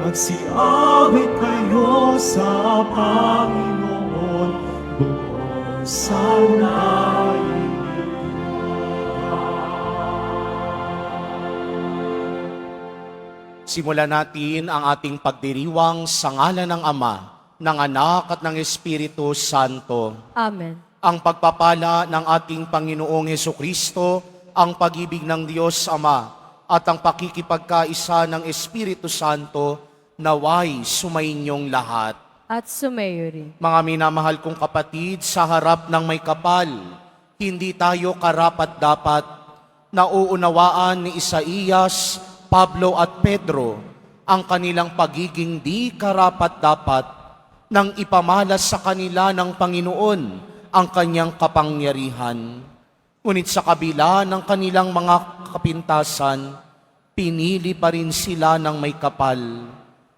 Magsiawit kayo sa Panginoon, buong sandaigdig. Simulan natin ang ating pagdiriwang sa ngalan ng Ama, ng Anak at ng Espiritu Santo. Amen. Ang pagpapala ng ating Panginoong Hesukristo, ang pag-ibig ng Diyos Ama, at ang pakikipagkaisa ng Espiritu Santo, naway sumainyong lahat. At sumayo rin. Mga minamahal kong kapatid, sa harap ng may kapal, hindi tayo karapat-dapat. Nauunawaan ni Isaías, Pablo at Pedro ang kanilang pagiging di karapat-dapat nang ipamalas sa kanila ng Panginoon ang kanyang kapangyarihan. Ngunit sa kabila ng kanilang mga kapintasan, pinili pa rin sila ng may kapal.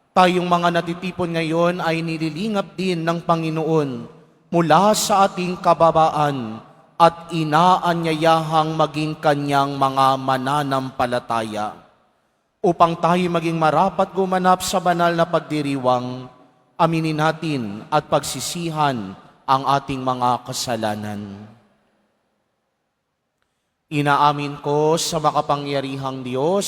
Tayong mga natitipon ngayon ay nililingap din ng Panginoon mula sa ating kababaan at inaanyayahang maging kanyang mga mananampalataya. Upang tayo maging marapat gumanap sa banal na pagdiriwang, aminin natin at pagsisihan ang ating mga kasalanan. Inaamin ko sa makapangyarihang Diyos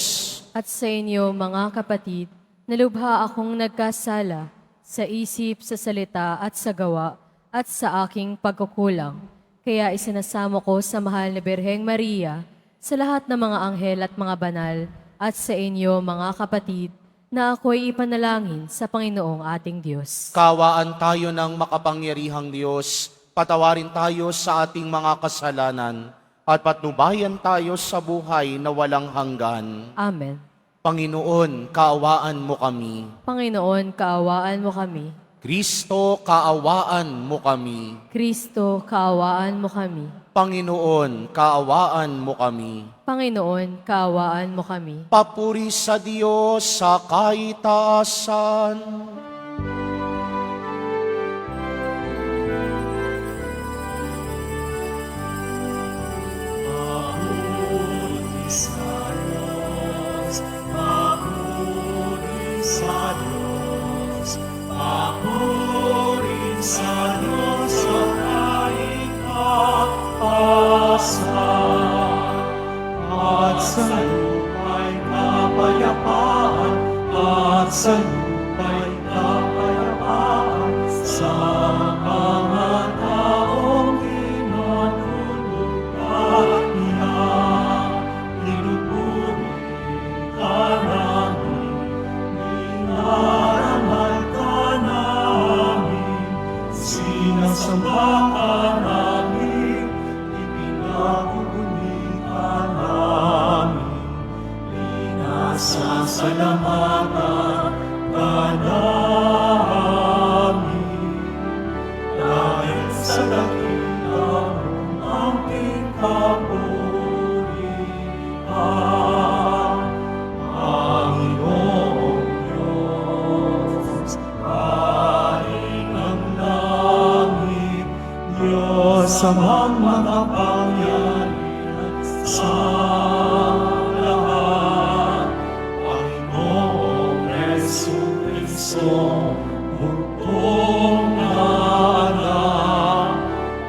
At sa inyo, mga kapatid, nalubha akong nagkasala sa isip, sa salita at sa gawa at sa aking pagkukulang. Kaya isinasamo ko sa mahal na Birheng Maria, sa lahat ng mga anghel at mga banal, at sa inyo, mga kapatid, na ako'y ipanalangin sa Panginoong ating Diyos. Kawaan tayo ng makapangyarihang Diyos, patawarin tayo sa ating mga kasalanan, at patnubayan tayo sa buhay na walang hanggan. Amen. Panginoon, kaawaan mo kami. Panginoon, kaawaan mo kami. Kristo, kaawaan mo kami. Kristo, kaawaan mo kami. Panginoon, kaawaan mo kami. Panginoon, kaawaan mo kami. Papuri sa Diyos sa kaitaasan. Sa lupa'y kapayapaan, at sa lupa'y kapayapaan, sa mga taong kinanunugtan niya. Pinupuri ka namin, minaramal ka namin, sinasamba ka namin, ipinaguguni ka namin. Sasalamatan ka namin, dahil sa dakila mong aking kapurihan. Panginoong Diyos, Haring ng langit, Diyos amang makapangyarihan sa bugtong na anak,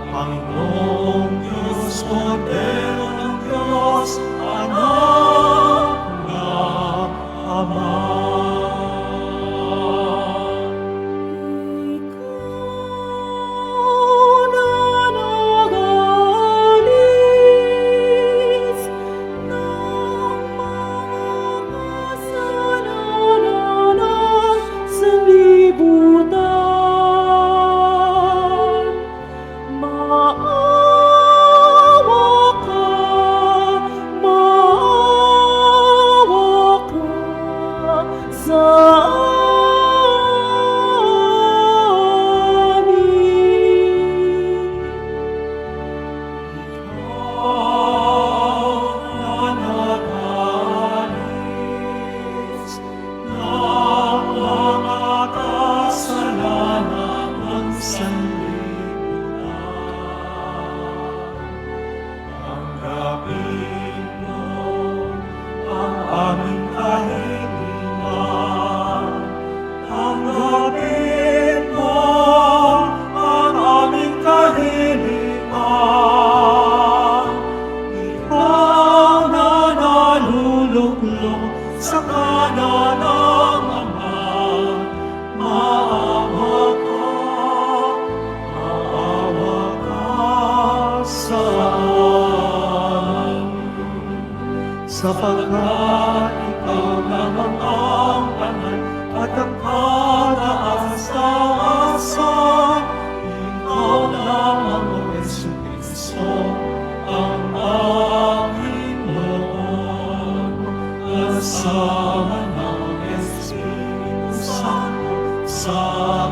Panginoong Diyos, Kordero ng Diyos, anak ng Ama. aming kahilingan. ng Ama, maawa ka sa amin. Sapagkat ikaw lamang ang banal at ang kataas-taasan, ikaw lamang o Jesucristo, ang aming Lord. Kasama ng Espiritu Santo sa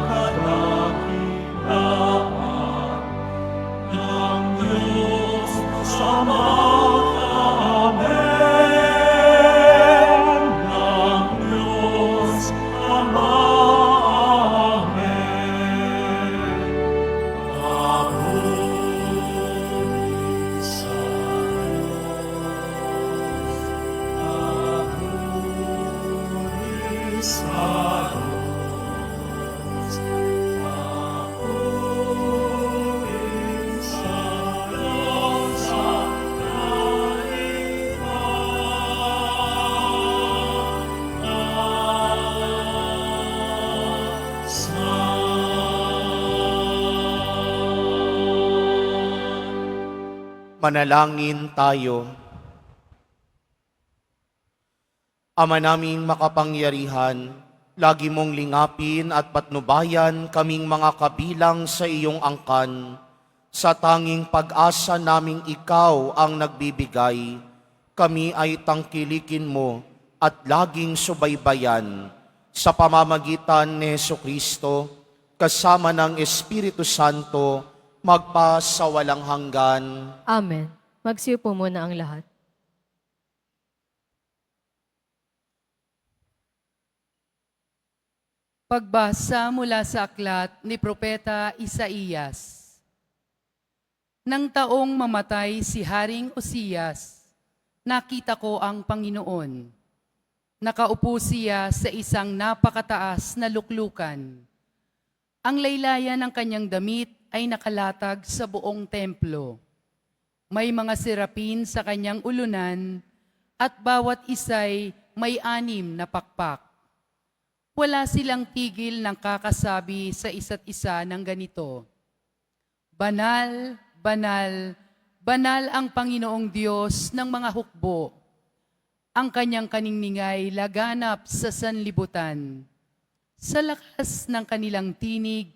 kadakilaan ng Diyos Ama. Amen. Ng Diyos Ama. Amen. Amen sa Diyos. Sa Diyos. Amen sa Diyos sa Manalangin tayo. Ama naming makapangyarihan, lagi mong lingapin at patnubayan kaming mga kabilang sa iyong angkan. Sa tanging pag-asa naming ikaw ang nagbibigay, kami ay tangkilikin mo at laging subaybayan. Sa pamamagitan ni Jesucristo, kasama ng Espiritu Santo, magpa sa walang hanggan. Amen. Magsiupo muna ang lahat. Pagbasa mula sa aklat ni Propeta Isaías. Nang taong mamatay si Haring Osias, nakita ko ang Panginoon. Nakaupo siya sa isang napakataas na luklukan. Ang laylayan ng kanyang damit ay nakalatag sa buong templo. May mga serapin sa kanyang ulunan at bawat isa'y may 6 na pakpak. Wala silang tigil ng kakasabi sa isa't isa ng ganito: Banal, banal, banal ang Panginoong Diyos ng mga hukbo. Ang kanyang kaniningay laganap sa sanlibutan. Sa lakas ng kanilang tinig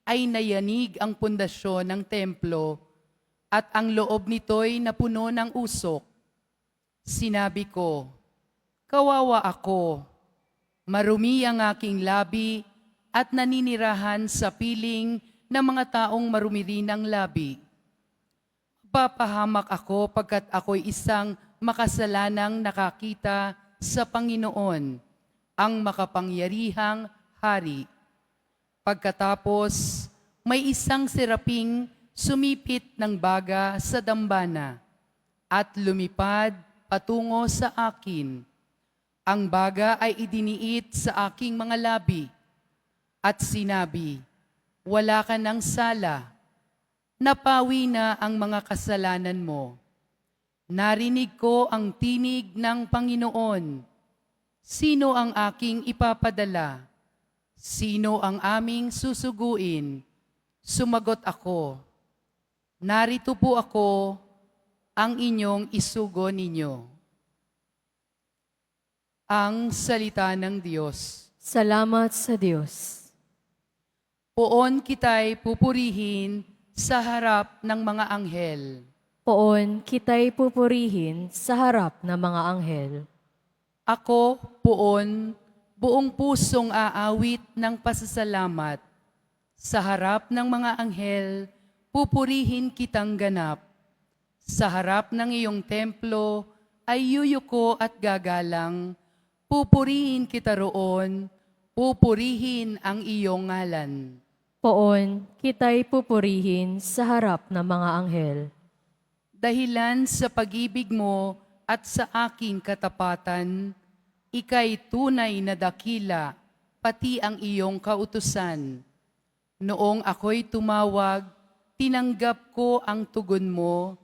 ay nayanig ang pundasyon ng templo at ang loob nito'y napuno ng usok. Sinabi ko, kawawa ako. Marumi ang aking labi at naninirahan sa piling ng mga taong marumi rin ang labi. Papahamak ako pagkat ako'y isang makasalanang nakakita sa Panginoon, ang makapangyarihang Hari. Pagkatapos, may isang seraping sumipit ng baga sa dambana at lumipad patungo sa akin. Ang baga ay idiniit sa aking mga labi at sinabi, wala ka ng sala, napawi na ang mga kasalanan mo. Narinig ko ang tinig ng Panginoon. Sino ang aking ipapadala? Sino ang aming susuguin? Sumagot ako, narito po ako, ang inyong isugo ninyo. Ang salita ng Diyos. Salamat sa Diyos. Poon kita'y pupurihin sa harap ng mga anghel. Poon kita'y pupurihin sa harap ng mga anghel. Ako, poon, buong pusong aawit ng pasasalamat. Sa harap ng mga anghel, pupurihin kitang ganap. Sa harap ng iyong templo ay yuyuko at gagalang. Pupurihin kita roon, pupurihin ang iyong ngalan. Poon kita'y pupurihin sa harap ng mga anghel. Dahilan sa pag-ibig mo at sa aking katapatan, ika'y tunay na dakila, pati ang iyong kautusan. Noong ako'y tumawag, tinanggap ko ang tugon mo.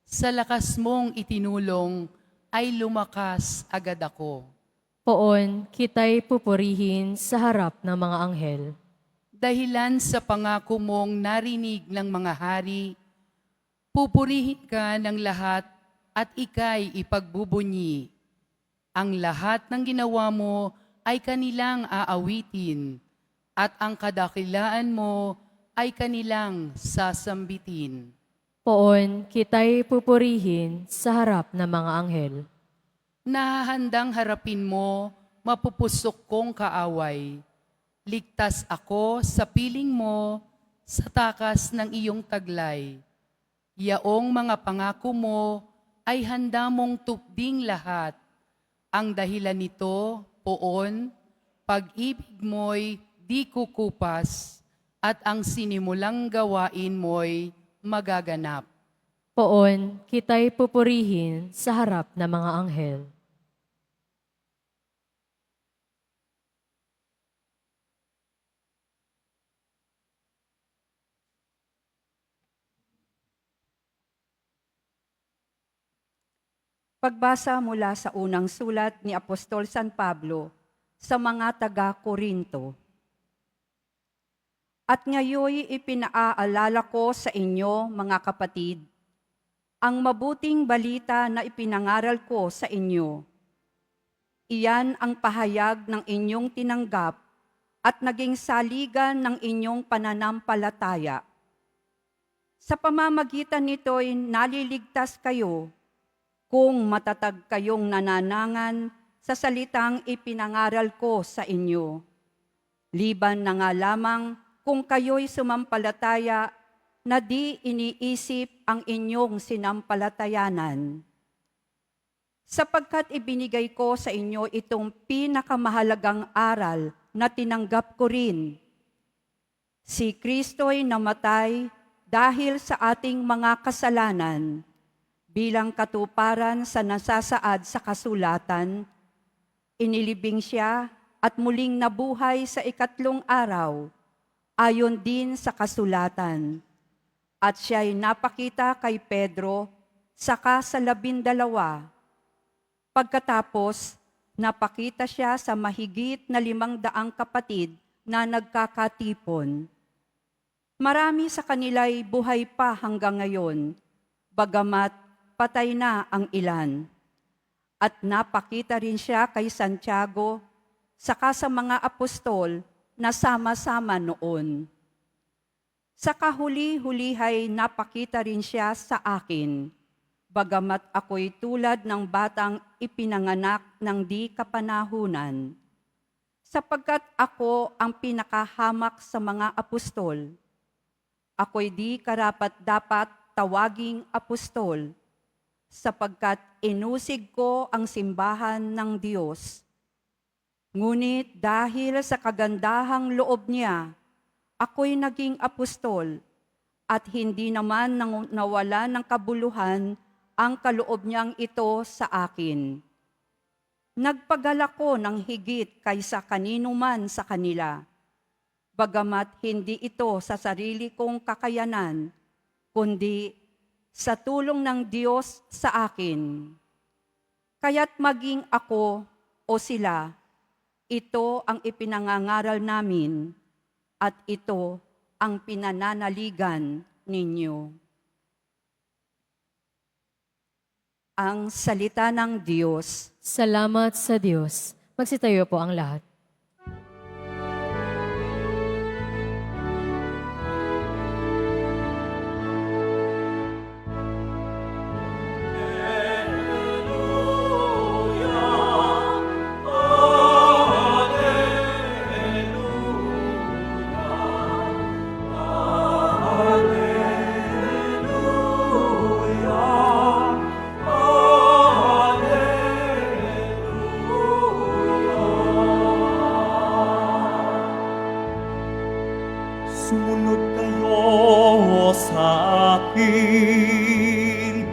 Sa lakas mong itinulong, ay lumakas agad ako. Poon, kita'y pupurihin sa harap ng mga anghel. Dahilan sa pangako mong narinig ng mga hari, pupurihin ka ng lahat at ika'y ipagbubunyi. Ang lahat ng ginawa mo ay kanilang aawitin, at ang kadakilaan mo ay kanilang sasambitin. Poon, kita'y pupurihin sa harap ng mga anghel. Nahahandang harapin mo, mapupusok kong kaaway. Ligtas ako sa piling mo, sa takas ng iyong taglay. Yaong mga pangako mo ay handa mong tupding lahat. Ang dahilan nito, poon, pag-ibig mo'y di kukupas, at ang sinimulang gawain mo'y magaganap. Poon, kita'y pupurihin sa harap ng mga anghel. Pagbasa mula sa unang sulat ni Apostol San Pablo sa mga taga-Korinto. At ngayoy ipinaalala ko sa inyo, mga kapatid, ang mabuting balita na ipinangaral ko sa inyo. Iyan ang pahayag ng inyong tinanggap at naging saligan ng inyong pananampalataya. Sa pamamagitan nito'y naliligtas kayo kung matatag kayong nananangan sa salitang ipinangaral ko sa inyo. Liban na nga lamang kung kayo'y sumampalataya na di iniisip ang inyong sinampalatayanan. Sapagkat ibinigay ko sa inyo itong pinakamahalagang aral na tinanggap ko rin. Si Kristo'y namatay dahil sa ating mga kasalanan, bilang katuparan sa nasasaad sa kasulatan, inilibing siya at muling nabuhay sa ikatlong araw, ayon din sa kasulatan. At siya'y napakita kay Pedro, saka sa 12. Pagkatapos, napakita siya sa mahigit na 500 kapatid na nagkakatipon. Marami sa kanila'y buhay pa hanggang ngayon, bagamat patay na ang ilan. At napakita rin siya kay Santiago, saka sa mga apostol na sama-sama noon. Sa kahuli-hulihay napakita rin siya sa akin, bagamat ako'y tulad ng batang ipinanganak ng di kapanahunan. Sapagkat ako ang pinakahamak sa mga apostol, ako'y di karapat-dapat tawaging apostol, sapagkat inusig ko ang simbahan ng Diyos. Ngunit dahil sa kagandahang loob niya, ako'y naging apostol, at hindi naman nawala ng kabuluhan ang kaloob niyang ito sa akin. Nagpadala ko ng higit kaysa kanino man sa kanila, bagamat hindi ito sa sarili kong kakayanan, kundi sa tulong ng Diyos sa akin. Kaya't maging ako o sila, ito ang ipinangangaral namin at ito ang pinananaligan ninyo. Ang salita ng Diyos. Salamat sa Diyos. Magsitayo po ang lahat. Sumunod kayo sa akin,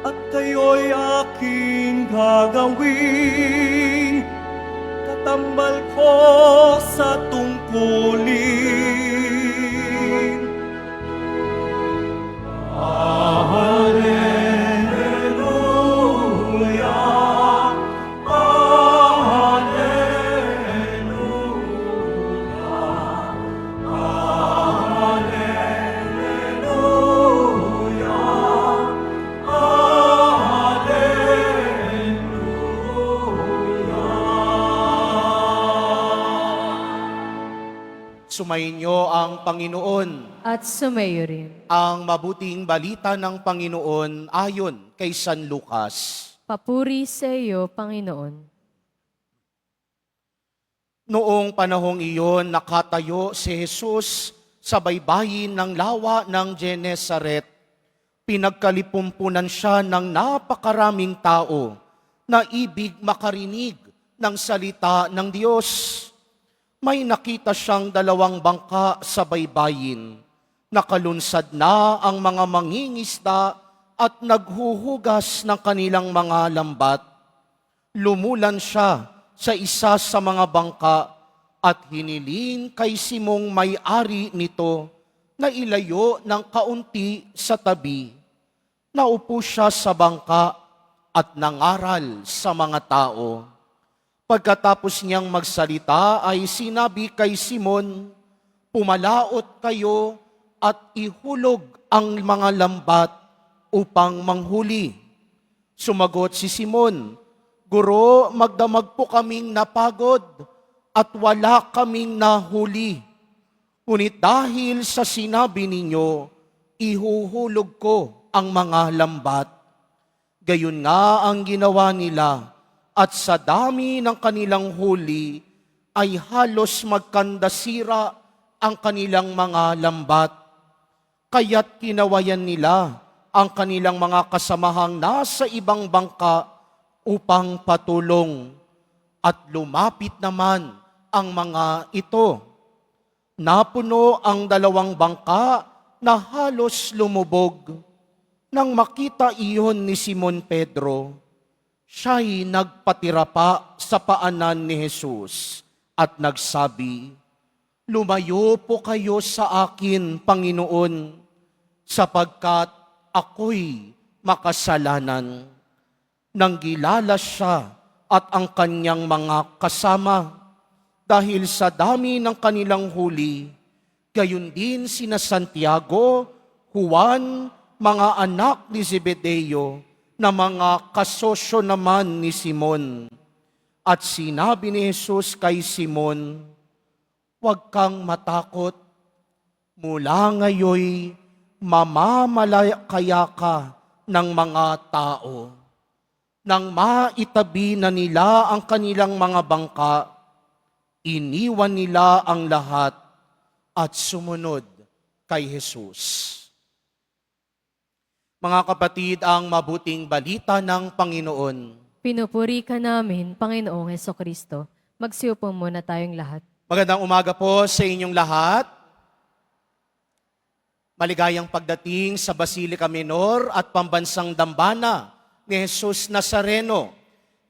at kayo'y aking gagawin. Katambal ko sa tungkulin. Alleluia, Alleluia. Sumainyo ang Panginoon. At sumayo rin. Ang mabuting balita ng Panginoon ayon kay San Lucas. Papuri sa iyo, Panginoon. Noong panahong iyon, nakatayo si Jesus sa baybayin ng lawa ng Genesaret. Pinagkalipumpunan siya ng napakaraming tao na ibig makarinig ng salita ng Diyos. May nakita siyang 2 bangka sa baybayin. Nakalunsad na ang mga mangingisda at naghuhugas ng kanilang mga lambat. Lumulan siya sa isa sa mga bangka at hiniling kay Simong may-ari nito na ilayo ng kaunti sa tabi. Naupo siya sa bangka at nangaral sa mga tao. Pagkatapos niyang magsalita ay sinabi kay Simon, "Pumalaot kayo at ihulog ang mga lambat upang manghuli." Sumagot si Simon, "Guro, magdamag po kaming napagod at wala kaming nahuli. Ngunit dahil sa sinabi ninyo, ihuhulog ko ang mga lambat." Gayon nga ang ginawa nila, at sa dami ng kanilang huli ay halos magkandasira ang kanilang mga lambat. Kaya't kinawayan nila ang kanilang mga kasamahang nasa ibang bangka upang patulong, at lumapit naman ang mga ito. Napuno ang 2 bangka na halos lumubog. Nang makita iyon ni Simon Pedro, siya'y nagpatira pa sa paanan ni Jesus at nagsabi, "Lumayo po kayo sa akin, Panginoon, sapagkat ako'y makasalanan." Nanggilala siya at ang kanyang mga kasama dahil sa dami ng kanilang huli. Gayon din sina Santiago, Juan, mga anak ni Zebedeo, na mga kasosyo naman ni Simon. At sinabi ni Jesus kay Simon, "Huwag kang matakot, mula ngayoy mamamalakaya ka ng mga tao." Nang maitabi na nila ang kanilang mga bangka, iniwan nila ang lahat at sumunod kay Jesus. Mga kapatid, ang mabuting balita ng Panginoon. Pinupuri ka namin, Panginoong Hesukristo. Magsiupo muna tayong lahat. Magandang umaga po sa inyong lahat. Maligayang pagdating sa Basilica Minor at Pambansang Dambana ni Jesus Nazareno.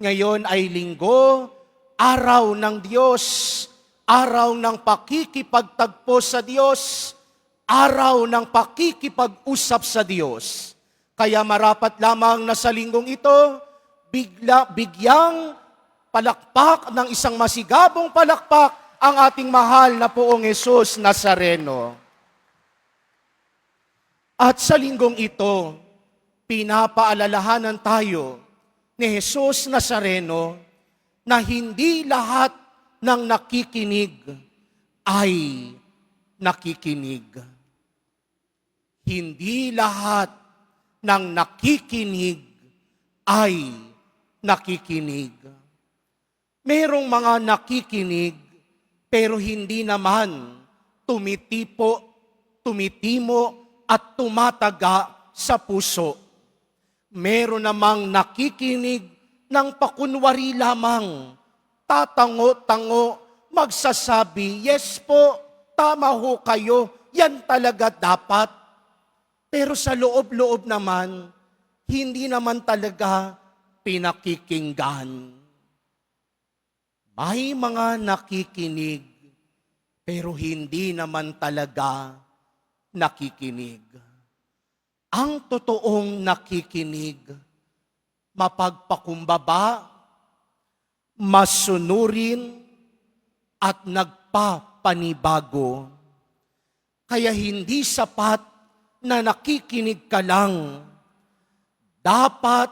Ngayon ay linggo, araw ng Diyos, araw ng pakikipagtagpo sa Diyos, araw ng pakikipag-usap sa Diyos. Kaya marapat lamang na sa linggong ito, bigyang palakpak ng isang masigabong palakpak ang ating mahal na Poong Jesus Nazareno. At sa linggong ito, pinapaalalahanan tayo ni Jesus Nazareno na hindi lahat ng nakikinig ay nakikinig. Hindi lahat ng nakikinig ay nakikinig. Merong mga nakikinig pero hindi naman tumitimo at tumataga sa puso. Meron namang nakikinig ng pakunwari lamang, tatango-tango, magsasabi, "Yes po, tama ho kayo, yan talaga dapat." Pero sa loob-loob naman, hindi naman talaga pinakikinggan. May mga nakikinig, pero hindi naman talaga nakikinig. Ang totoong nakikinig, mapagpakumbaba, masunurin, at nagpapanibago. Kaya hindi sapat na nakikinig ka lang. Dapat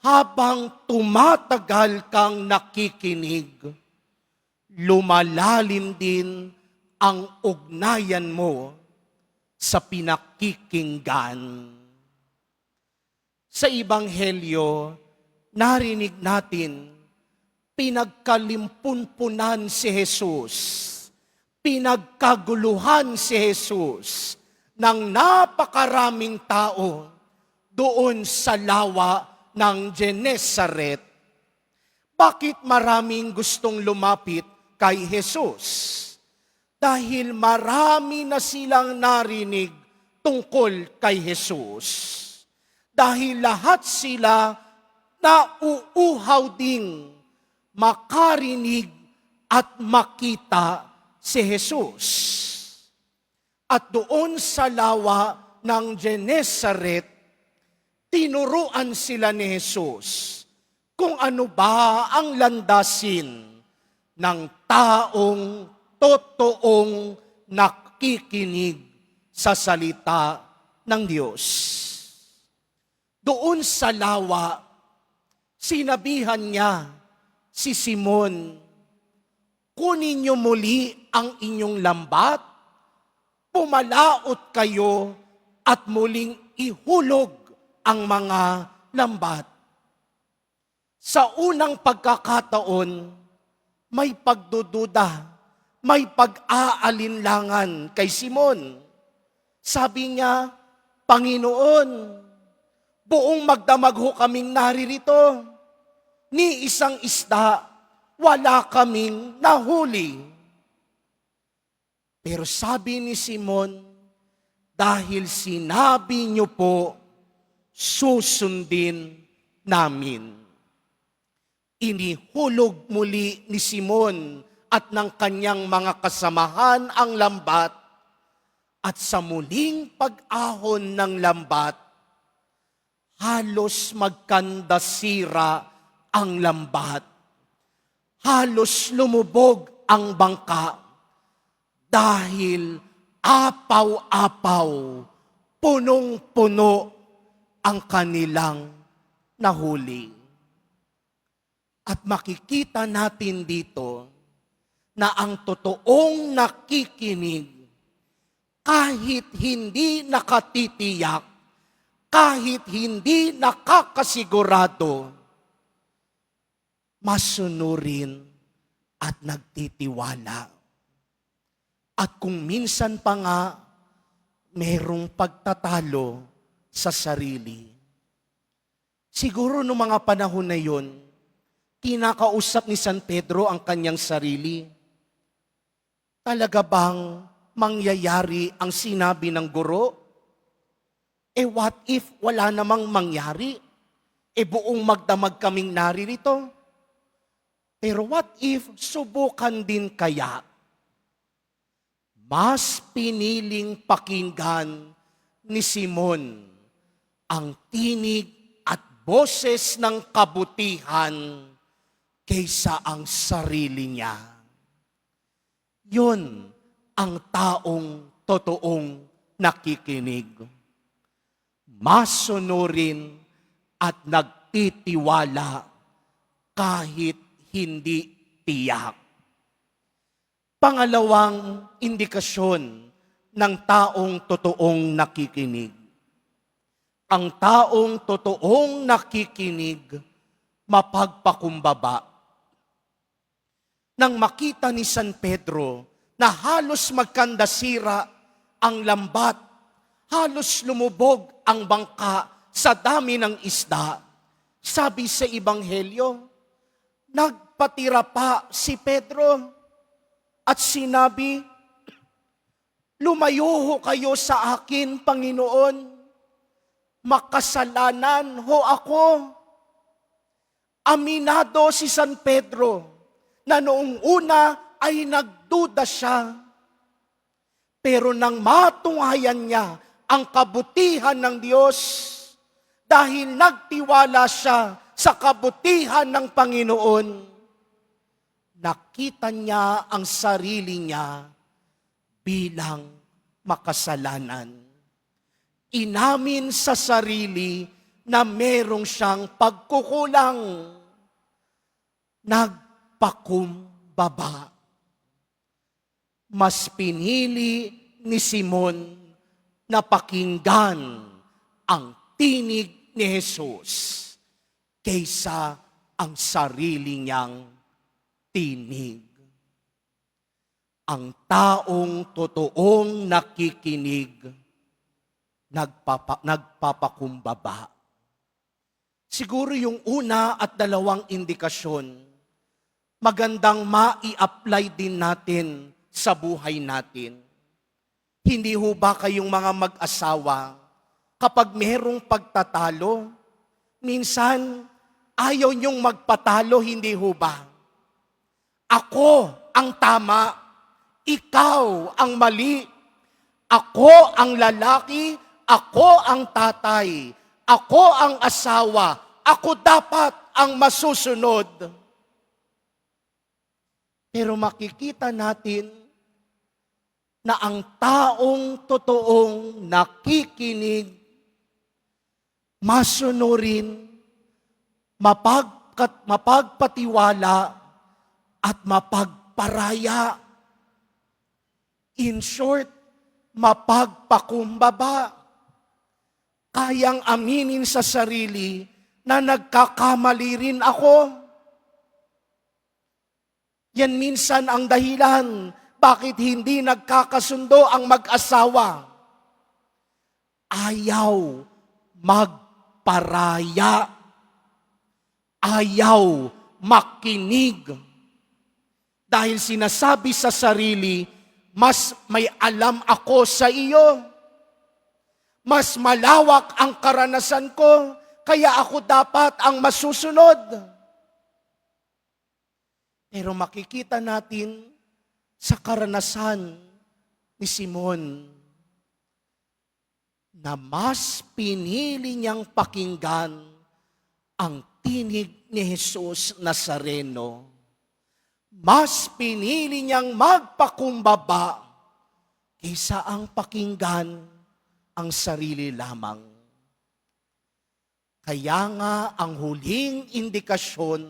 habang tumatagal kang nakikinig, lumalalim din ang ugnayan mo sa pinakikinggan. Sa Ebanghelyo, narinig natin, pinagkalimpunpunan si Jesus, pinagkaguluhan si Jesus ng napakaraming tao doon sa lawa ng Genesaret. Bakit maraming gustong lumapit kay Jesus? Dahil marami na silang narinig tungkol kay Jesus. Dahil lahat sila nauuhaw ding makarinig at makita si Jesus. At doon sa lawa ng Genesaret, tinuruan sila ni Jesus kung ano ba ang landasin ng taong totoong nakikinig sa salita ng Diyos. Doon sa lawa, sinabihan niya si Simon, kunin niyo muli ang inyong lambat, pumalaot kayo at muling ihulog ang mga lambat. Sa unang pagkakataon, may pagdududa, may pag-aalinlangan kay Simon. Sabi niya, Panginoon, buong magdamag ho kaming naririto. Ni isang isda, wala kaming nahuli. Pero sabi ni Simon, dahil sinabi niyo po, susundin namin. Inihulog muli ni Simon at ng kanyang mga kasamahan ang lambat, at sa muling pag-ahon ng lambat, halos magkandasira ang lambat. Halos lumubog ang bangka dahil apaw-apaw, punong-puno ang kanilang nahuli. At makikita natin dito na ang totoong nakikinig, kahit hindi nakatitiyak, kahit hindi nakakasigurado, masunurin at nagtitiwala. At kung minsan pa nga, merong pagtatalo sa sarili. Siguro noong mga panahon na yun, kinakausap ni San Pedro ang kanyang sarili. Talaga bang mangyayari ang sinabi ng guro? What if wala namang mangyari? Buong magdamag kaming naririto. Pero what if subukan din kaya? Mas piniling pakinggan ni Simon ang tinig at boses ng kabutihan kaysa ang sarili niya. Yun ang taong totoong nakikinig. Masunurin at nagtitiwala kahit hindi tiyak. Pangalawang indikasyon ng taong totoong nakikinig. Ang taong totoong nakikinig, mapagpakumbaba. Nang makita ni San Pedro na halos magkandasira ang lambat, halos lumubog ang bangka sa dami ng isda, sabi sa Ebanghelyo, nagpatira pa si Pedro at sinabi, lumayo ho kayo sa akin, Panginoon, makasalanan ho ako. Aminado si San Pedro na noong una ay nagduda siya. Pero nang matunghayan niya ang kabutihan ng Diyos, dahil nagtiwala siya sa kabutihan ng Panginoon, nakita niya ang sarili niya bilang makasalanan. Inamin sa sarili na merong siyang pagkukulang. Nagpakumbaba. mas pinili ni Simon na pakinggan ang tinig ni Jesus kaysa ang sarili niyang tinig. Ang taong totoong nakikinig, nagpapakumbaba. Siguro yung una at dalawang indikasyon, magandang mai-apply din natin sa buhay natin. Hindi ho ba kayong mga mag-asawa, kapag merong pagtatalo, minsan ayaw niyong magpatalo, hindi ho ba? Ako ang tama, ikaw ang mali. Ako ang lalaki, ako ang tatay, ako ang asawa, ako dapat ang masusunod. Pero makikita natin na ang taong totoong nakikinig, masunurin, mapagpatiwala, at mapagparaya. In short, mapagpakumbaba. Kayang aminin sa sarili na nagkakamali rin ako. Yan minsan ang dahilan bakit hindi nagkakasundo ang mag-asawa. Ayaw magparaya. Ayaw makinig. Dahil sinasabi sa sarili, mas may alam ako sa iyo. Mas malawak ang karanasan ko, kaya ako dapat ang masusunod. Pero makikita natin sa karanasan ni Simon na mas pinili niyang pakinggan ang tinig ni Jesus Nazareno. Mas pinili niyang magpakumbaba kaysa ang pakinggan ang sarili lamang. Kaya nga ang huling indikasyon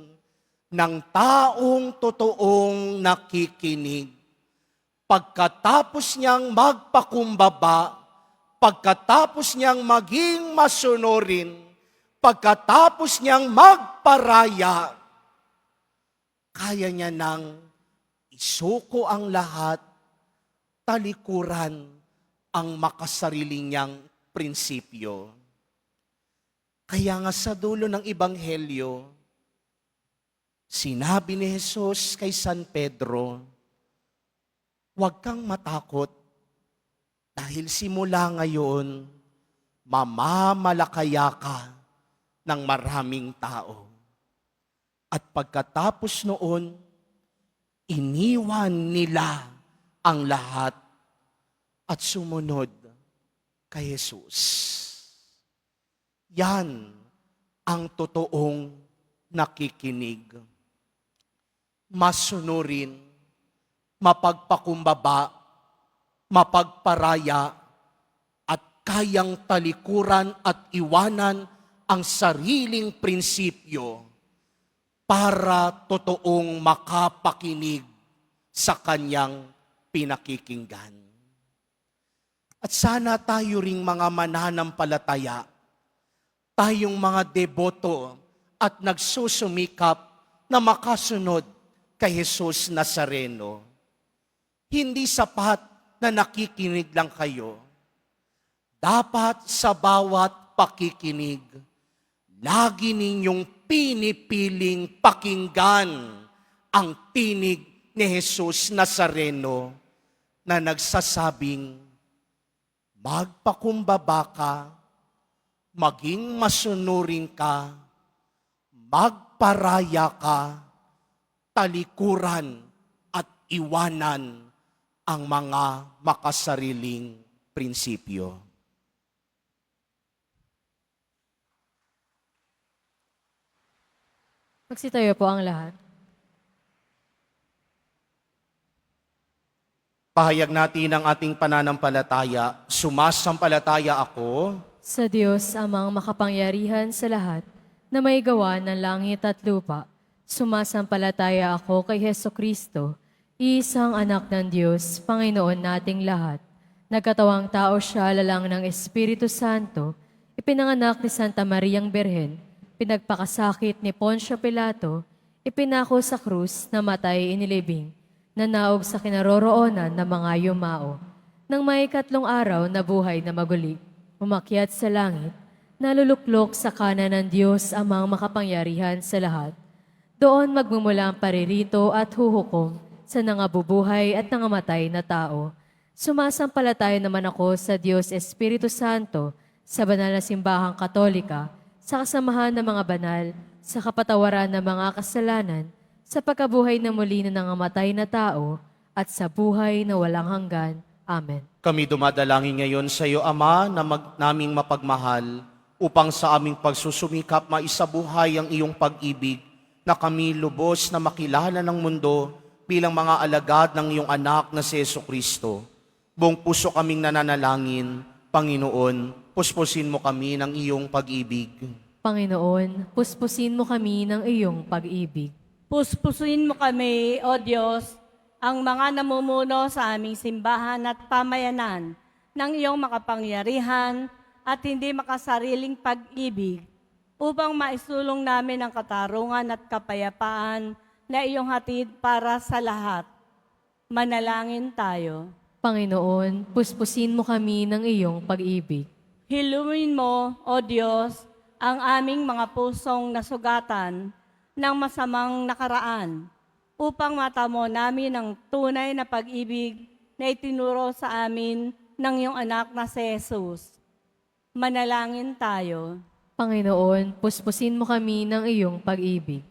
ng taong totoong nakikinig, pagkatapos niyang magpakumbaba, pagkatapos niyang maging masunurin, pagkatapos niyang magparaya, kaya niya nang isuko ang lahat, talikuran ang makasarili niyang prinsipyo. Kaya nga sa dulo ng Ebanghelyo, sinabi ni Jesus kay San Pedro, huwag kang matakot dahil simula ngayon, mamamalakaya ka ng maraming tao. At pagkatapos noon, iniwan nila ang lahat at sumunod kay Jesus. Yan ang totoong nakikinig. Masunurin, mapagpakumbaba, mapagparaya, at kayang talikuran at iwanan ang sariling prinsipyo para totoong makapakinig sa kanyang pinakikinggan. At sana tayo ring mga mananampalataya, tayong mga deboto at nagsusumikap na makasunod kay Jesus Nazareno. Hindi sapat na nakikinig lang kayo. Dapat sa bawat pakikinig, lagi ninyong pinipiling pakinggan ang tinig ni Jesus Nazareno na nagsasabing, magpakumbaba ka, maging masunurin ka, magparaya ka, talikuran at iwanan ang mga makasariling prinsipyo. Magsitayo po ang lahat. Pahayag natin ang ating pananampalataya. Sumasampalataya ako Sa Diyos amang makapangyarihan sa lahat, na may gawa ng langit at lupa, sumasampalataya ako kay Hesukristo, Isang anak ng Diyos, Panginoon nating lahat. Nagkatawang tao siya, lalang ng Espiritu Santo, ipinanganak ni Santa Mariang Berhen, pinagpakasakit ni Poncio Pilato, ipinako sa krus, namatay inilibing, nanaog sa kinaroroonan ng mga yumao. Nang may 3 araw na buhay na maguli, umakyat sa langit, naluluklok sa kanan ng Diyos amang makapangyarihan sa lahat. Doon magmumula ang paririto at huhukom sa nangabubuhay at nangamatay na tao. Sumasampalataya naman ako sa Diyos Espiritu Santo, sa banal na simbahang katolika, sa kasamahan ng mga banal, sa kapatawaran ng mga kasalanan, sa pagkabuhay na muli na nangamatay na tao, at sa buhay na walang hanggan. Amen. Kami dumadalangin ngayon sa iyo, Ama, na naming mapagmahal, upang sa aming pagsusumikap maisabuhay ang iyong pag-ibig, na kami lubos na makilala ng mundo bilang mga alagad ng iyong anak na si Jesucristo. Buong puso kaming nananalangin, Panginoon, puspusin mo kami ng iyong pag-ibig. Panginoon, puspusin mo kami ng iyong pag-ibig. Puspusin mo kami, O Diyos, ang mga namumuno sa aming simbahan at pamayanan ng iyong makapangyarihan at hindi makasariling pag-ibig upang maisulong namin ang katarungan at kapayapaan na iyong hatid para sa lahat. Manalangin tayo. Panginoon, puspusin mo kami ng iyong pag-ibig. Hilumin mo, O Diyos, ang aming mga pusong nasugatan ng masamang nakaraan upang matamo namin ang tunay na pag-ibig na itinuro sa amin ng iyong anak na si Jesus. Manalangin tayo. Panginoon, puspusin mo kami ng iyong pag-ibig.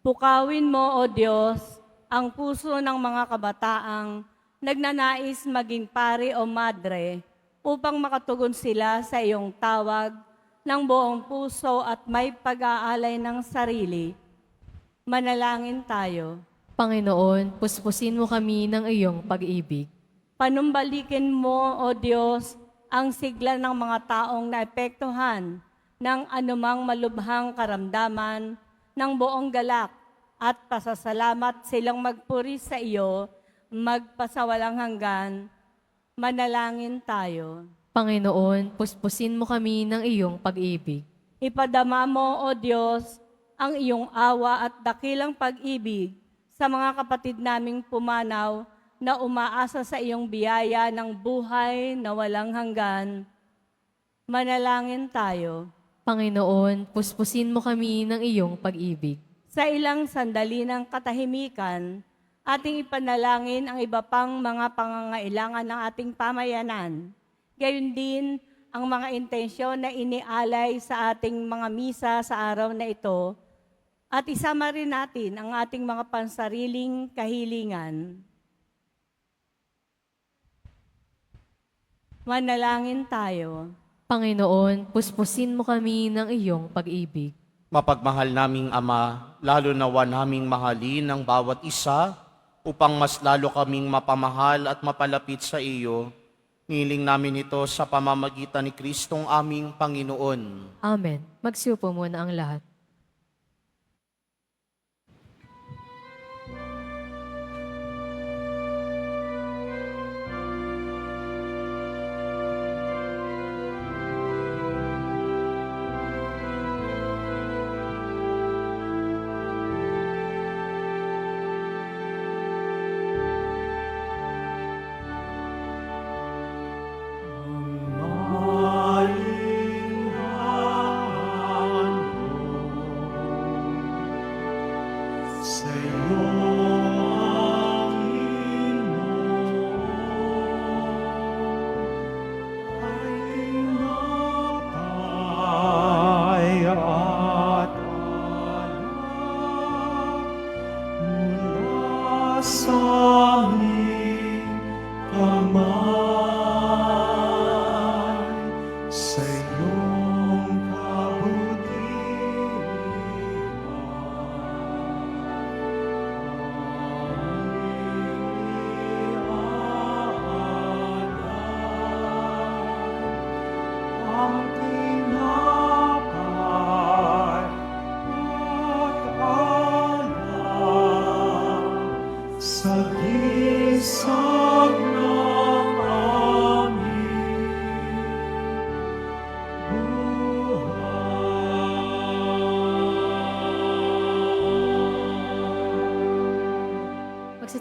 Pukawin mo, O Diyos, ang puso ng mga kabataang nagnanais maging pare o madre upang makatugon sila sa iyong tawag ng buong puso at may pag-aalay ng sarili. Manalangin tayo. Panginoon, puspusin mo kami ng iyong pag-ibig. Panumbalikin mo, O Diyos, ang sigla ng mga taong naepektuhan ng anumang malubhang karamdaman ng buong galak at pasasalamat silang magpuri sa iyo, magpasawalang hanggan. Manalangin tayo. Panginoon, puspusin mo kami ng iyong pag-ibig. Ipadama mo, O Diyos, ang iyong awa at dakilang pag-ibig sa mga kapatid naming pumanaw na umaasa sa iyong biyaya ng buhay na walang hanggan. Manalangin tayo. Panginoon, puspusin mo kami ng iyong pag-ibig. Sa ilang sandali ng katahimikan, ating ipanalangin ang iba pang mga pangangailangan ng ating pamayanan. Gayon din ang mga intensyon na inialay sa ating mga misa sa araw na ito, at isama rin natin ang ating mga pansariling kahilingan. Manalangin tayo. Panginoon, puspusin mo kami ng iyong pag-ibig. Mapagmahal naming Ama, lalo nawa naming mahalin ang bawat isa upang mas lalo kaming mapamahal at mapalapit sa iyo. Niling namin ito sa pamamagitan ni Kristong aming Panginoon. Amen. Magsiupo muna ang lahat. Malindahan mo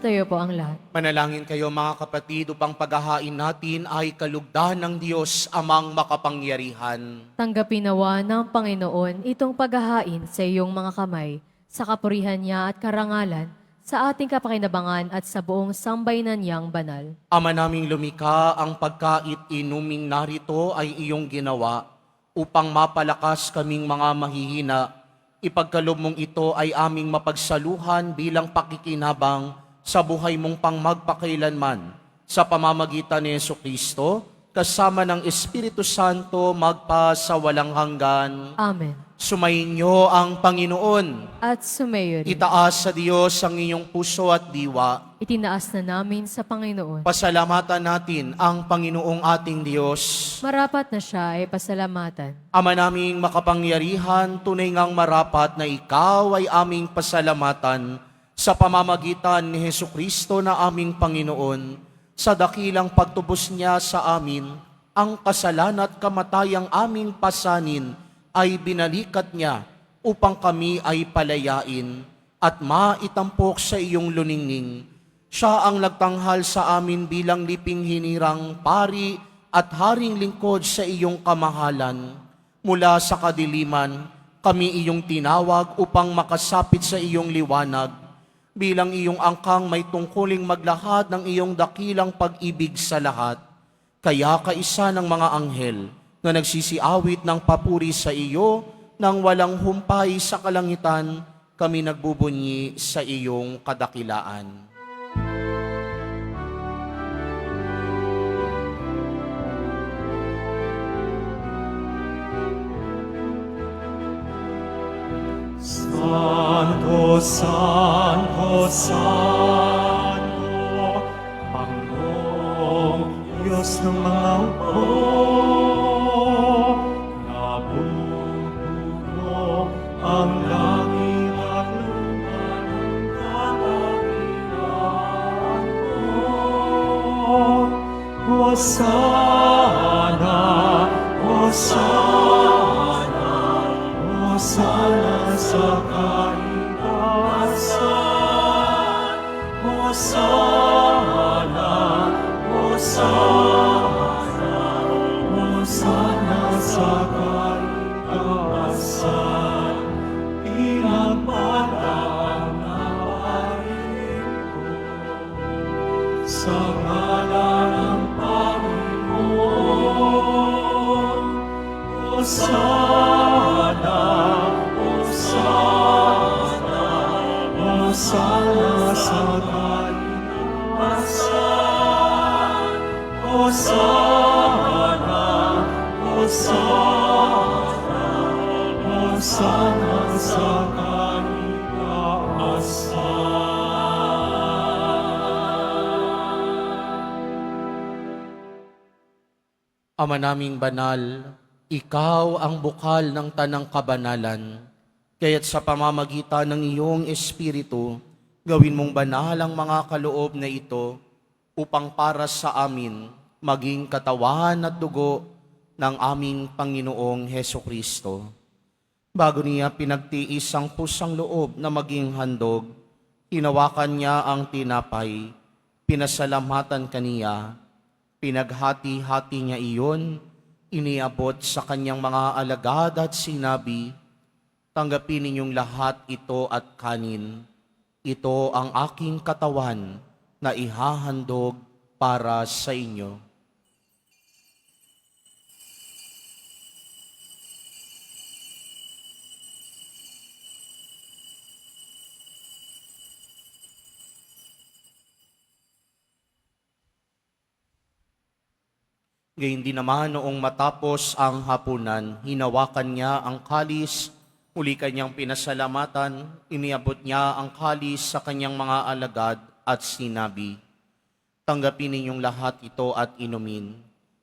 Sumatayo po ang lahat. Manalangin kayo mga kapatid upang paghahain natin ay kalugdan ng Diyos amang makapangyarihan. Tanggapin nawa ng Panginoon itong paghahain sa iyong mga kamay, sa kapurihan niya at karangalan, sa ating kapakinabangan at sa buong sambayanan niyang banal. Ama naming lumikha, ang pagkait inuming narito ay iyong ginawa upang mapalakas kaming mga mahihina. Ipagkalob mong ito ay aming mapagsaluhan bilang pakikinabang sa buhay mong pangmagpakailanman sa pamamagitan ni Jesucristo, kasama ng Espiritu Santo magpa sa walang hanggan. Amen. Sumainyo ang Panginoon. At sumayo rin. Itaas sa Diyos ang inyong puso at diwa. Itinaas na namin sa Panginoon. Pasalamatan natin ang Panginoong ating Diyos. Marapat na siya ay pasalamatan. Ama naming makapangyarihan, tunay ngang marapat na ikaw ay aming pasalamatan sa pamamagitan ni Jesucristo na aming Panginoon, sa dakilang pagtubos niya sa amin, ang kasalanan at kamatayang aming pasanin ay binalikat niya upang kami ay palayain at maitampok sa iyong luningning. Siya ang nagtanghal sa amin bilang liping hinirang pari at haring lingkod sa iyong kamahalan. Mula sa kadiliman, kami iyong tinawag upang makasapit sa iyong liwanag. Bilang iyong angkang may tungkuling maglahad ng iyong dakilang pag-ibig sa lahat. Kaya kaisa ng mga anghel na nagsisiawit ng papuri sa iyo nang walang humpay sa kalangitan, kami nagbubunyi sa iyong kadakilaan. Santo, Santo, Santo, Panginoong Diyos ng mga hukbo, nabubuo ang langit at lupa ng kadakilaan mo. Hosana, Hosana, Hosana sa kaitaasan. Hosana, Hosana, Hosana sa kaitaasan. Pinagpalaan na Panginoon sa ngalan ng Panginoon. Hosana, Hosana, Hosana sa kaitaasan. Hosana, Hosana, Hosana sa kaitaasan. Ama naming banal, ikaw ang bukal ng tanang kabanalan. Kaya't sa pamamagitan ng iyong Espiritu, gawin mong banal ang mga kaloob na ito upang para sa amin maging katawan at dugo ng aming Panginoong Hesukristo. Bago niya pinagtiis ang pusang loob na maging handog, hinawakan niya ang tinapay, pinasalamatan kaniya, pinaghati-hati niya iyon, iniabot sa kanyang mga alagad at sinabi, tanggapin ninyong lahat ito at kanin. Ito ang aking katawan na ihahandog para sa inyo. Gayun din naman noong matapos ang hapunan, hinawakan niya ang kalis, muli kanyang pinasalamatan, iniabot niya ang kalis sa kanyang mga alagad at sinabi, tanggapin ninyong lahat ito at inumin.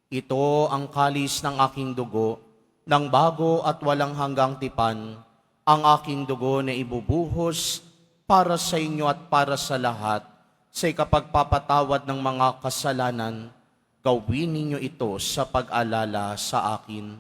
Ito ang kalis ng aking dugo, ng bago at walang hanggang tipan, ang aking dugo na ibubuhos para sa inyo at para sa lahat, sa ikapagpapatawad ng mga kasalanan. Gawin ninyo ito sa pag-alala sa akin.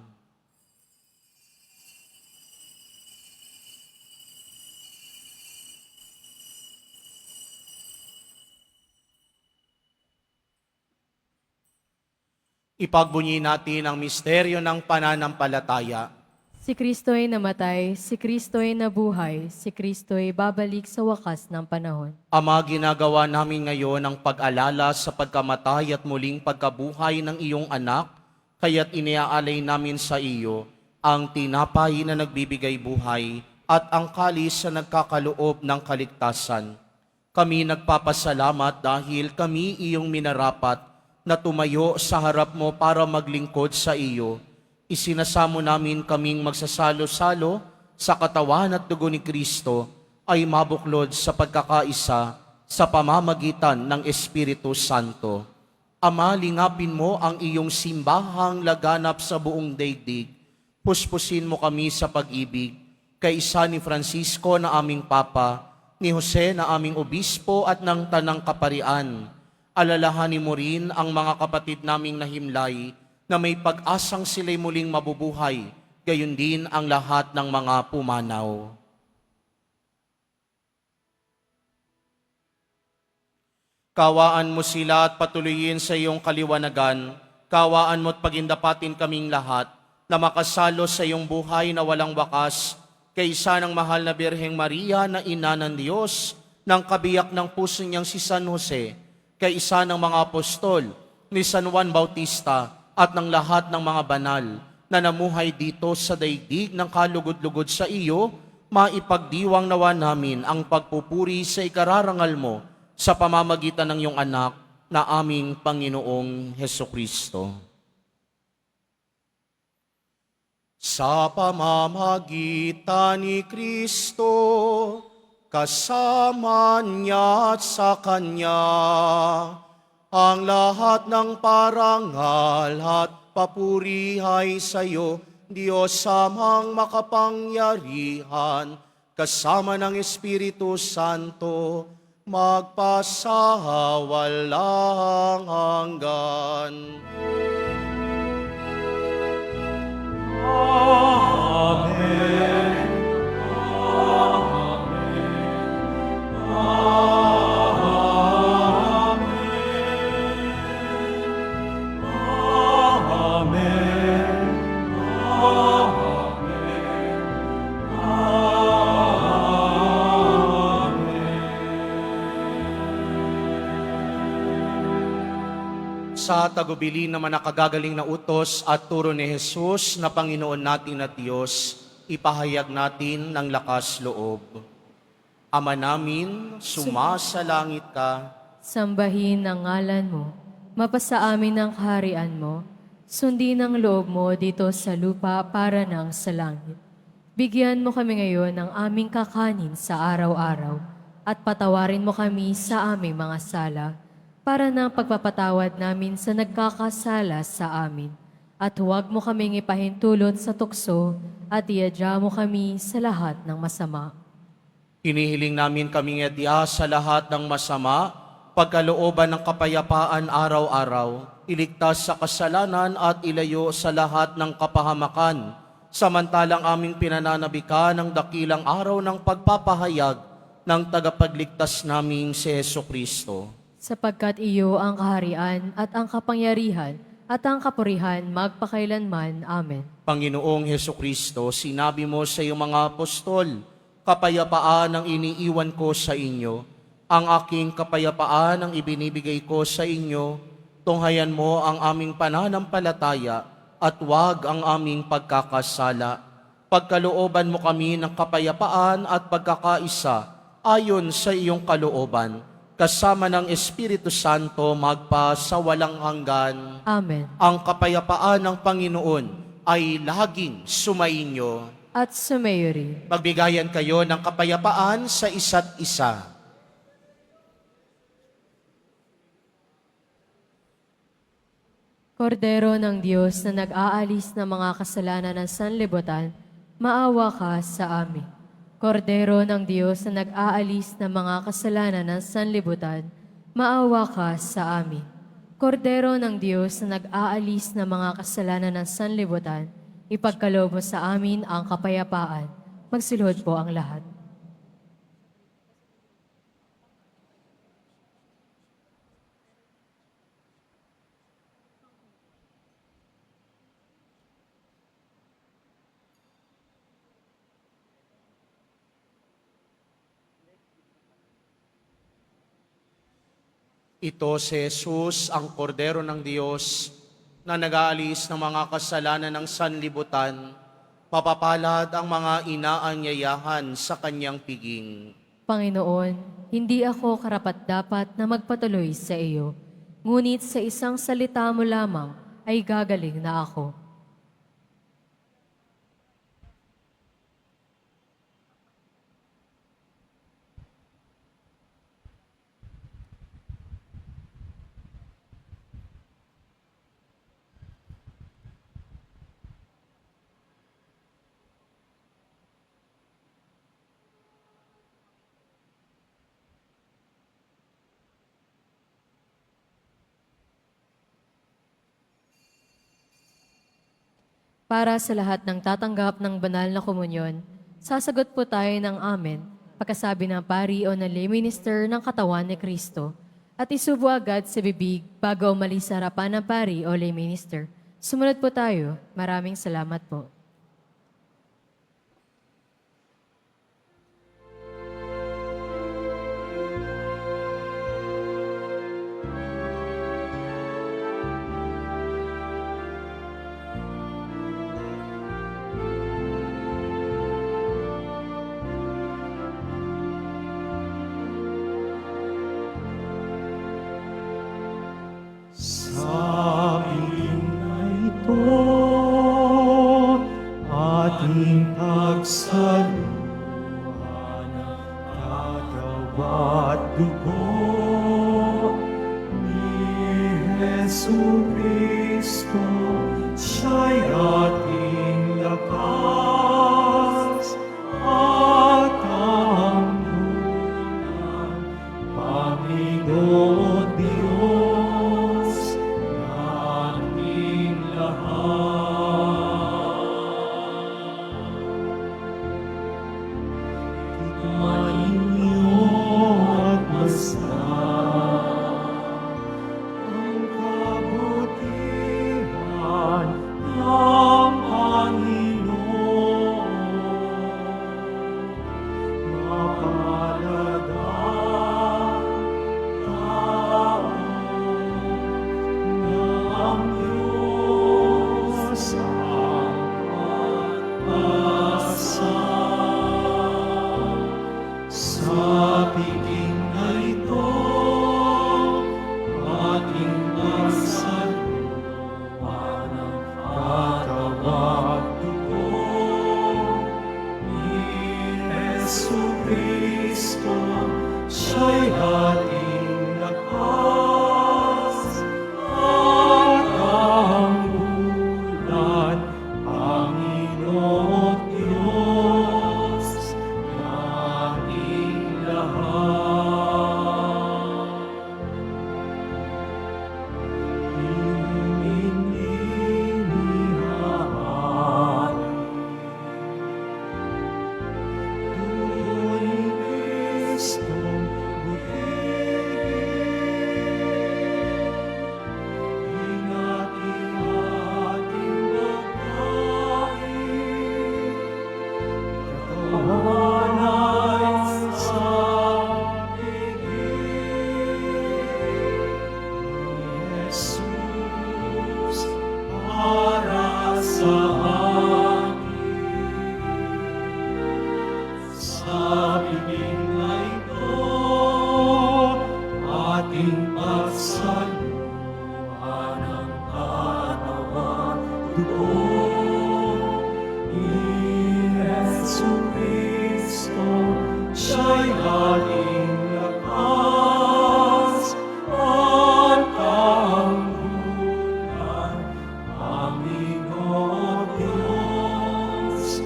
Ipagbunyi natin ang misteryo ng pananampalataya. Si Kristo'y namatay, si Kristo'y nabuhay, si Kristo'y babalik sa wakas ng panahon. Ama, ginagawa namin ngayon ang pag-alala sa pagkamatay at muling pagkabuhay ng iyong anak, kaya't iniaalay namin sa iyo ang tinapay na nagbibigay buhay at ang kalis na nagkakaloob ng kaligtasan. Kami nagpapasalamat dahil kami iyong minarapat na tumayo sa harap mo para maglingkod sa iyo. Isinasamo namin kaming magsasalo-salo sa katawan at dugo ni Kristo ay mabuklod sa pagkakaisa sa pamamagitan ng Espiritu Santo. Ama, lingapin mo ang iyong simbahang laganap sa buong daigdig. Puspusin mo kami sa pag-ibig, kaisa ni Francisco na aming Papa, ni Jose na aming Obispo at ng Tanang Kaparian. Alalahanin mo rin ang mga kapatid naming nahimlay na may pag-asang sila'y muling mabubuhay, gayon din ang lahat ng mga pumanaw. Kawaan mo sila at patuloyin sa iyong kaliwanagan. Kawaan mo at pagindapatin kaming lahat na makasalo sa iyong buhay na walang wakas, kaysa ng mahal na Birheng Maria na ina ng Diyos, ng kabiyak ng puso niyang si San Jose, kaysa ng mga apostol, ni San Juan Bautista, at ng lahat ng mga banal na namuhay dito sa daigdig ng kalugod-lugod sa iyo, maipagdiwang nawa namin ang pagpupuri sa ikararangal mo sa pamamagitan ng iyong anak na aming Panginoong Hesukristo. Sa pamamagitan ni Kristo, kasama niya at sa Kanya, ang lahat ng parangal at papuri ay sa iyo, Diyos amang makapangyarihan, kasama ng Espiritu Santo, magpasawalang hanggan. Amen. Sa tagubilin naman nakagagaling na utos at turo ni Jesus na Panginoon natin at Diyos, ipahayag natin ng lakas loob. Ama namin, sumasalangit ka. Sambahin ang ngalan mo, mapasa amin ang kaharian mo, sundin ang loob mo dito sa lupa para ng sa langit. Bigyan mo kami ngayon ng aming kakanin sa araw-araw at patawarin mo kami sa aming mga sala para ng pagpapatawad namin sa nagkakasala sa amin. At huwag mo kaming ipahintulot sa tukso at iadya mo kami sa lahat ng masama. Hinihiling namin kaming iadya sa lahat ng masama, pagkalooban ng kapayapaan araw-araw, iligtas sa kasalanan at ilayo sa lahat ng kapahamakan, samantalang aming pinananabikan ang dakilang araw ng pagpapahayag ng tagapagligtas naming si Jesucristo. Sapagkat iyo ang kaharian at ang kapangyarihan at ang kapurihan magpakailanman. Amen. Panginoong Jesucristo, sinabi mo sa iyong mga apostol, kapayapaan ang iniiwan ko sa inyo, ang aking kapayapaan ang ibinibigay ko sa inyo, tunghayan mo ang aming pananampalataya at huwag ang aming pagkakasala. Pagkalooban mo kami ng kapayapaan at pagkakaisa ayon sa iyong kalooban, kasama ng Espiritu Santo magpa sa walang hanggan. Amen. Ang kapayapaan ng Panginoon ay laging sumainyo. At sumayo rin. Magbigayan kayo ng kapayapaan sa isa't isa. Kordero ng Diyos na nag-aalis ng mga kasalanan ng sanlibutan, maawa ka sa amin. Kordero ng Diyos na nag-aalis ng mga kasalanan ng sanlibutan, maawa ka sa amin. Kordero ng Diyos na nag-aalis ng mga kasalanan ng sanlibutan, ipagkaloob mo sa amin ang kapayapaan. Magsilhod po ang lahat. Ito si Jesus, ang kordero ng Diyos, na nag-aalis ng mga kasalanan ng sanlibutan. Papapalad ang mga inaanyayahan sa kanyang piging. Panginoon, hindi ako karapat-dapat na magpatuloy sa iyo, ngunit sa isang salita mo lamang ay gagaling na ako. Para sa lahat ng tatanggap ng banal na komunyon, sasagot po tayo ng amen pagkasabi ng pari o ng lay minister ng katawan ni Kristo at isubo agad sa bibig bago umalis sa harapan ng pari o lay minister. Sumunod po tayo. Maraming salamat po. Sa piling na ito, ating pagsaluhan ang kagawad dugo ni Jesu Cristo, siya'y ating lakas at kambulan, Panginoon Diyos naming lahat. Tikmain niyo at masarap ang kabutihan ng Panginoon. Mapalad ang tao na ang Diyos ang pag-asa. Sa piging na ito, ating pagsaluhan ang katawang dugo ni Jesu Cristo, siya'y ating lakas at kambulan, Panginoon Diyos naming lahat. Hinihihari tuloy Kristong para sa sa bibig na ito, ating pagsaluhan ang katawan dugo ni Jesu Cristo, siya'y ating lakas at kambulan, Panginoon Diyos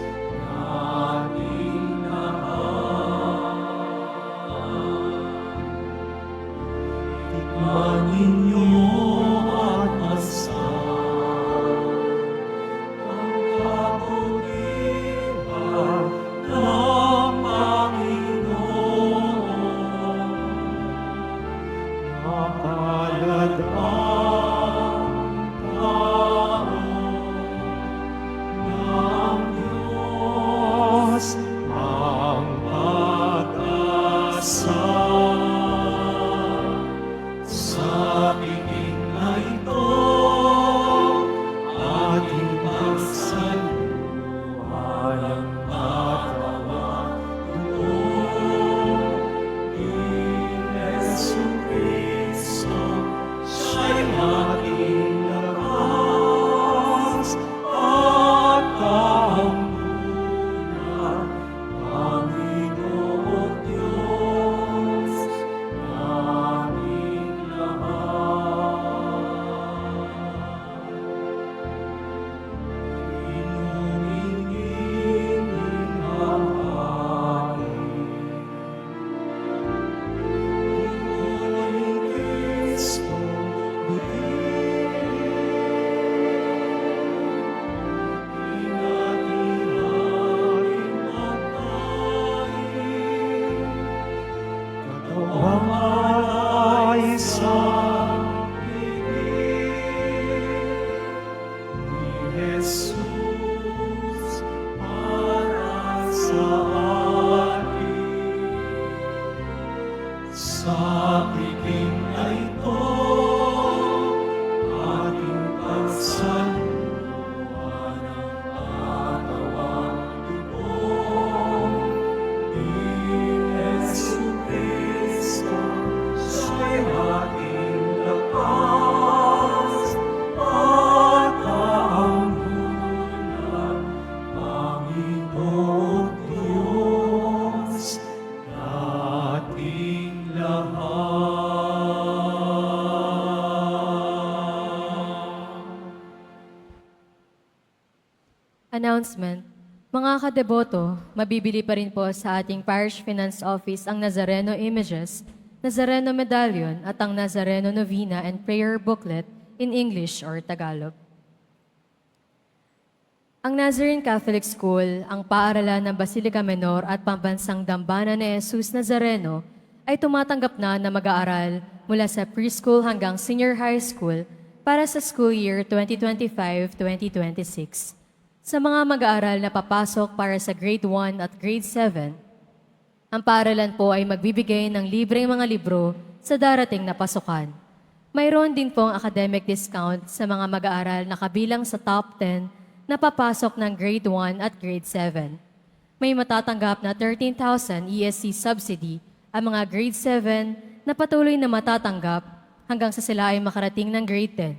naming lahat. Tikman ninyo at masarap Announcement. Mga kadeboto, mabibili pa rin po sa ating Parish Finance Office ang Nazareno Images, Nazareno Medallion at ang Nazareno Novena and Prayer Booklet in English or Tagalog. Ang Nazarene Catholic School, ang paaralan ng Basilica Menor at Pambansang Dambana ni Jesus Nazareno, ay tumatanggap na mag-aaral mula sa preschool hanggang senior high school para sa school year 2025-2026. Sa mga mag-aaral na papasok para sa grade 1 at grade 7, ang paaralan po ay magbibigay ng libreng mga libro sa darating na pasukan. Mayroon din pong academic discount sa mga mag-aaral na kabilang sa top 10 na papasok ng grade 1 at grade 7. May matatanggap na 13,000 ESC subsidy ang mga grade 7 na patuloy na matatanggap hanggang sa sila ay makarating ng grade 10.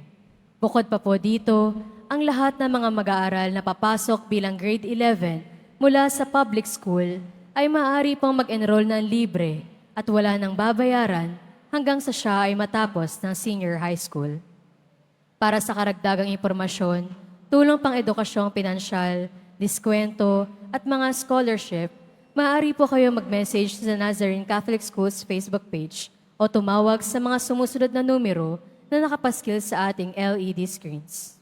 Bukod pa po dito, ang lahat ng mga mag-aaral na papasok bilang grade 11 mula sa public school ay maaari pong mag-enroll ng libre at wala nang babayaran hanggang sa siya ay matapos ng senior high school. Para sa karagdagang impormasyon, tulong pang edukasyong pinansyal, diskwento, at mga scholarship, maaari po kayo mag-message sa Nazarene Catholic Schools Facebook page o tumawag sa mga sumusunod na numero na nakapaskil sa ating LED screens.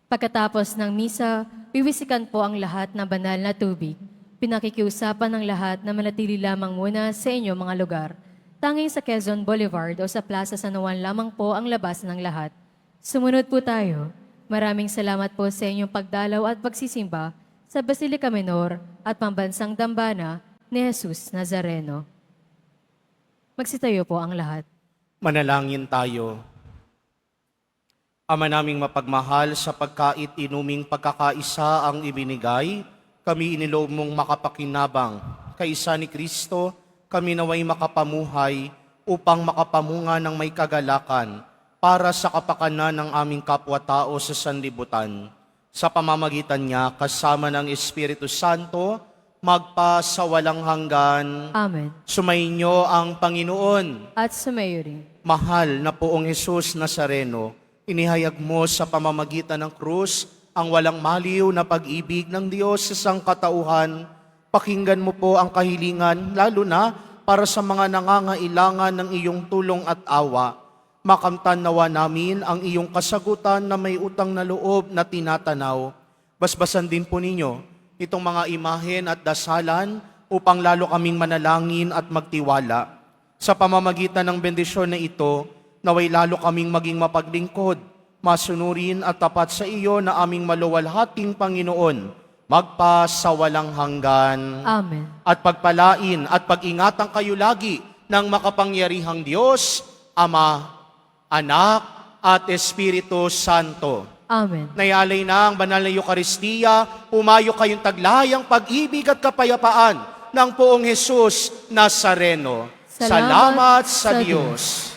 Pagkatapos ng misa, wiwisikan po ang lahat ng banal na tubig. Pinakikiusapan ng lahat na manatili lamang muna sa inyong mga lugar. Tanging sa Quezon Boulevard o sa Plaza San Juan lamang po ang labas ng lahat. Sumunod po tayo. Maraming salamat po sa inyong pagdalaw at pagsisimba sa Basilica Menor at Pambansang Dambana ni Jesus Nazareno. Magsitayo po ang lahat. Manalangin tayo. Ama naming mapagmahal, sa pagkait inuming pagkakaisa ang ibinigay, kami iniloob mong makapakinabang. Kaisa ni Kristo, kami naway makapamuhay upang makapamunga ng may kagalakan para sa kapakanan ng aming kapwa-tao sa sanlibutan. Sa pamamagitan niya, kasama ng Espiritu Santo, magpa sa walang hanggan. Amen. Sumainyo ang Panginoon. At sumayo rin. Mahal na Poong Jesus Nazareno, inihayag mo sa pamamagitan ng krus ang walang maliw na pag-ibig ng Diyos sa sangkatauhan. Pakinggan mo po ang kahilingan, lalo na para sa mga nangangailangan ng iyong tulong at awa. Makamtan nawa namin ang iyong kasagutan na may utang na loob na tinatanaw. Basbasan din po ninyo itong mga imahen at dasalan upang lalo kaming manalangin at magtiwala. Sa pamamagitan ng bendisyon na ito, naway lalo kaming maging mapaglingkod, masunurin at tapat sa iyo na aming maluwalhating Panginoon, magpa sa walang hanggan. Amen. At pagpalain at pag-ingatan kayo lagi ng makapangyarihang Diyos, Ama, Anak, at Espiritu Santo. Amen. Nayalay na ang banal na Eucharistia, pumayo kayong taglayang pag-ibig at kapayapaan ng Poong Jesus Nazareno. Salamat sa Diyos.